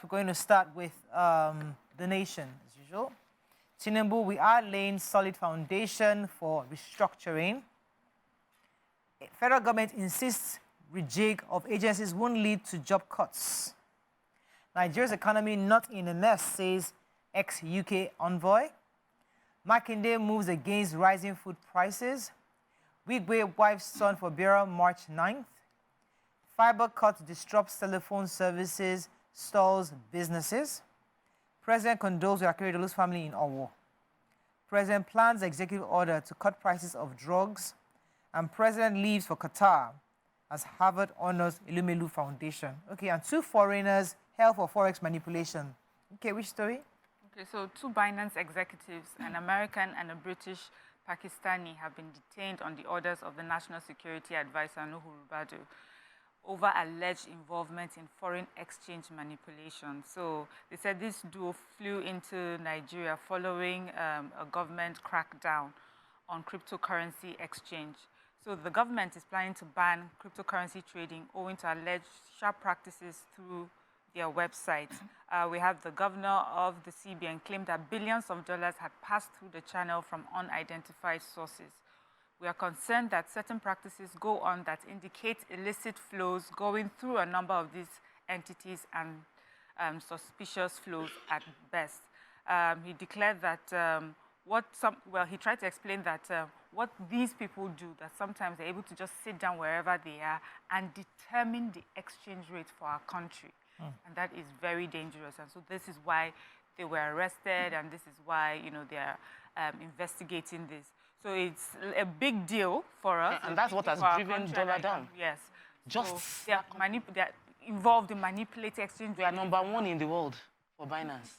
We're going to start with the nation, as usual. Tinubu, we are laying solid foundation for restructuring. Federal government insists rejig of agencies won't lead to job cuts. Nigeria's economy not in a mess, says ex-UK envoy. Makinde moves against rising food prices. Wigwe wife's son for Bureau March 9th. Fiber cuts disrupts telephone services, stalls businesses. President condoles with Akure family in Owo. President plans executive order to cut prices of drugs. And President leaves for Qatar as Harvard honors Ilumelu Foundation. Okay, and 2 foreigners held for forex manipulation. Okay, which story? Okay, so 2 Binance executives, an American and a British Pakistani, have been detained on the orders of the National Security Advisor, Nuhu Rubadu, over alleged involvement in foreign exchange manipulation. So they said this duo flew into Nigeria following a government crackdown on cryptocurrency exchange. So the government is planning to ban cryptocurrency trading owing to alleged sharp practices through their website. We have the governor of the CBN claimed that billions of dollars had passed through the channel from unidentified sources. We are concerned that certain practices go on that indicate illicit flows going through a number of these entities and suspicious flows at best. He declared that he tried to explain that what these people do, that sometimes they're able to just sit down wherever they are and determine the exchange rate for our country. And that is very dangerous. And so this is why they were arrested, and this is why, they're investigating this. So it's a big deal for us. And that's what has driven dollar down. Yes. Just so they're involved in manipulating exchange. We are number 1 in the world for Binance,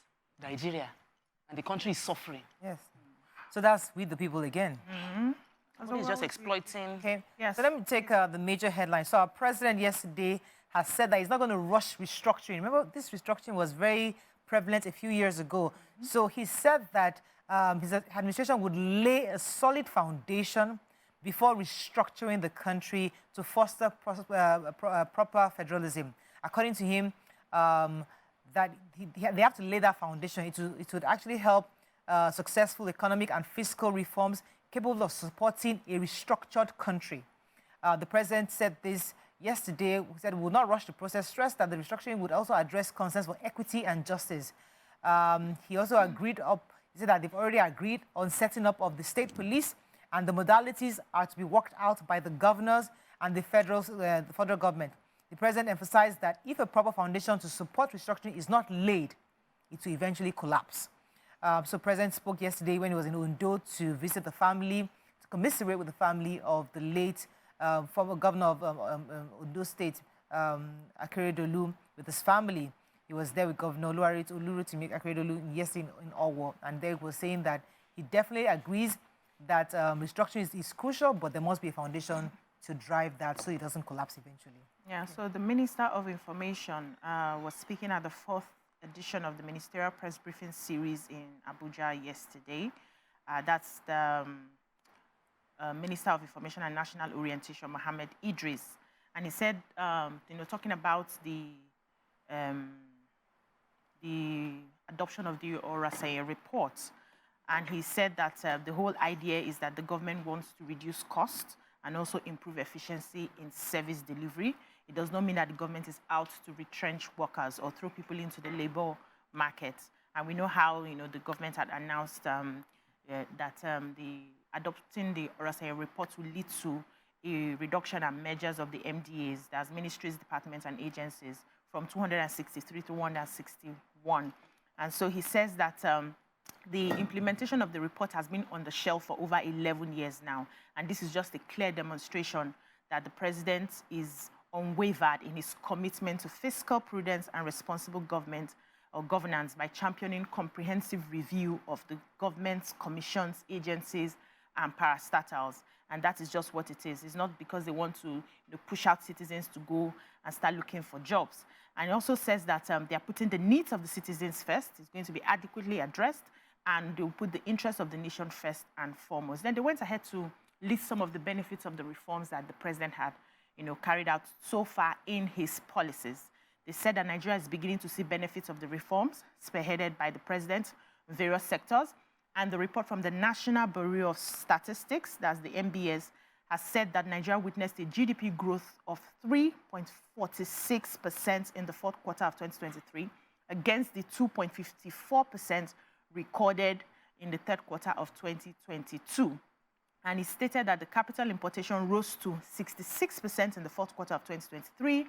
Nigeria. And the country is suffering. Yes. So that's with the people again. Somebody is just exploiting. Okay. Yes. So let me take the major headlines. So our president yesterday has said that he's not going to rush restructuring. Remember, this restructuring was very prevalent a few years ago. So he said that his administration would lay a solid foundation before restructuring the country to foster proper federalism. According to him, that they have to lay that foundation. It would actually help successful economic and fiscal reforms capable of supporting a restructured country. The president said this yesterday. He said we will not rush the process, stressed that the restructuring would also address concerns for equity and justice. He also he said that they've already agreed on setting up of the state police, and the modalities are to be worked out by the governors and the federal government. The president emphasized that if a proper foundation to support restructuring is not laid, it will eventually collapse. So the president spoke yesterday when he was in Ondo to visit the family, to commiserate with the family of the late former governor of Ondo State, Akure, with his family. He was there with Governor Olurotimi Akure yesterday in Owo, and they were saying that he definitely agrees that restructuring is crucial, but there must be a foundation to drive that so it doesn't collapse eventually. Yeah, so the Minister of Information was speaking at the 4th edition of the Ministerial Press Briefing Series in Abuja yesterday. That's the Minister of Information and National Orientation, Mohammed Idris. And he said, talking about the adoption of the Orasaya report. And he said that the whole idea is that the government wants to reduce costs and also improve efficiency in service delivery. It does not mean that the government is out to retrench workers or throw people into the labor market. And we know how, the government had announced that adopting the Orasaya report will lead to a reduction and measures of the MDAs, that's ministries, departments, and agencies, from 263 to 161. And so he says that the implementation of the report has been on the shelf for over 11 years now. And this is just a clear demonstration that the president is unwavered in his commitment to fiscal prudence and responsible government or governance by championing comprehensive review of the government's commissions, agencies, and parastatals. And that is just what it is. It's not because they want to push out citizens to go and start looking for jobs. And it also says that they are putting the needs of the citizens first. It's going to be adequately addressed, and they'll put the interests of the nation first and foremost. Then they went ahead to list some of the benefits of the reforms that the president had carried out so far in his policies. They said that Nigeria is beginning to see benefits of the reforms spearheaded by the president in various sectors. And the report from the National Bureau of Statistics, that's the NBS, has said that Nigeria witnessed a GDP growth of 3.46% in the fourth quarter of 2023 against the 2.54% recorded in the third quarter of 2022. And he stated that the capital importation rose to 66% in the fourth quarter of 2023,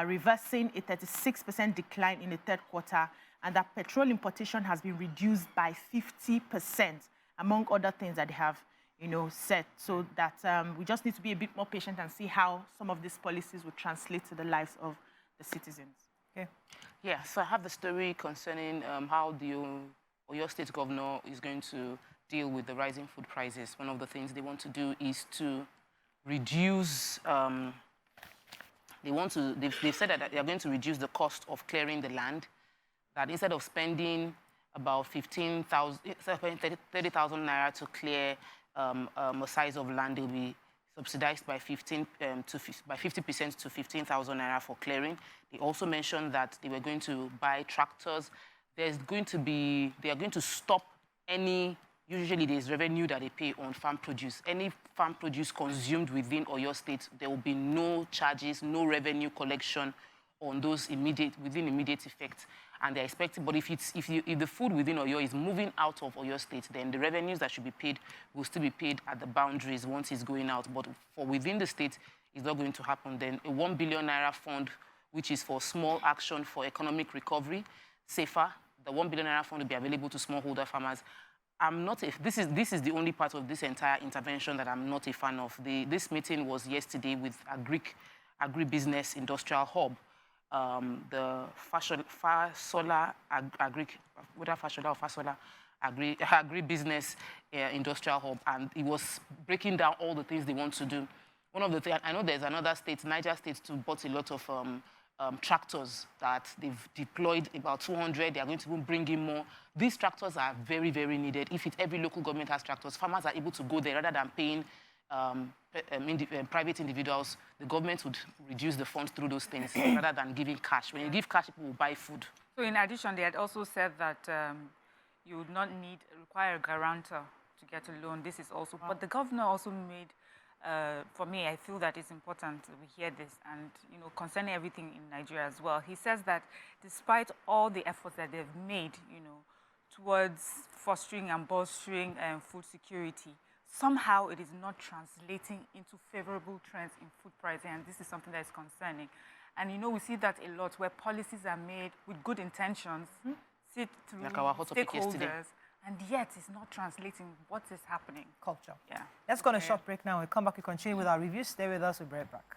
reversing a 36% decline in the third quarter, and that petrol importation has been reduced by 50%, among other things that they have, said. So that we just need to be a bit more patient and see how some of these policies will translate to the lives of the citizens. Okay. Yeah, so I have the story concerning how the Oyo State governor is going to deal with the rising food prices. One of the things they want to do is to reduce, they've said that they are going to reduce the cost of clearing the land, that instead of spending about 30,000 naira to clear a size of land, they'll be subsidized by 50% to 15,000 naira for clearing. They also mentioned that they were going to buy tractors. They are going to stop any, usually there's revenue that they pay on farm produce. Any farm produce consumed within Oyo State, there will be no charges, no revenue collection on those within immediate effect. And they're expecting, but if the food within Oyo is moving out of Oyo State, then the revenues that should be paid will still be paid at the boundaries once it's going out. But for within the state, it's not going to happen. Then a 1 billion naira fund, which is for small action for economic recovery, SAFER, the 1 billion naira fund will be available to smallholder farmers. This is the only part of this entire intervention that I'm not a fan of. This meeting was yesterday with Agribusiness Industrial Hub. The Fasola Agribusiness Industrial Hub, and it was breaking down all the things they want to do. One of the things, I know there's another state, Niger State, to bought a lot of tractors that they've deployed, about 200. They are going to bring in more. These tractors are very, very needed. If every local government has tractors, farmers are able to go there rather than paying private individuals. The government would reduce the funds through those things rather than giving cash. When you give cash, people will buy food. So in addition, they had also said that you would not require a guarantor to get a loan. This is also, but the governor also made, for me, I feel that it's important that we hear this, and concerning everything in Nigeria as well. He says that despite all the efforts that they've made, towards fostering and bolstering food security, somehow it is not translating into favorable trends in food pricing, and this is something that is concerning. And we see that a lot where policies are made with good intentions, sit through like our hot topic yesterday, and yet it's not translating what is happening. Culture. Yeah. Let's go on a short break now. We'll come back and continue with our review. Stay with us. We'll be right back.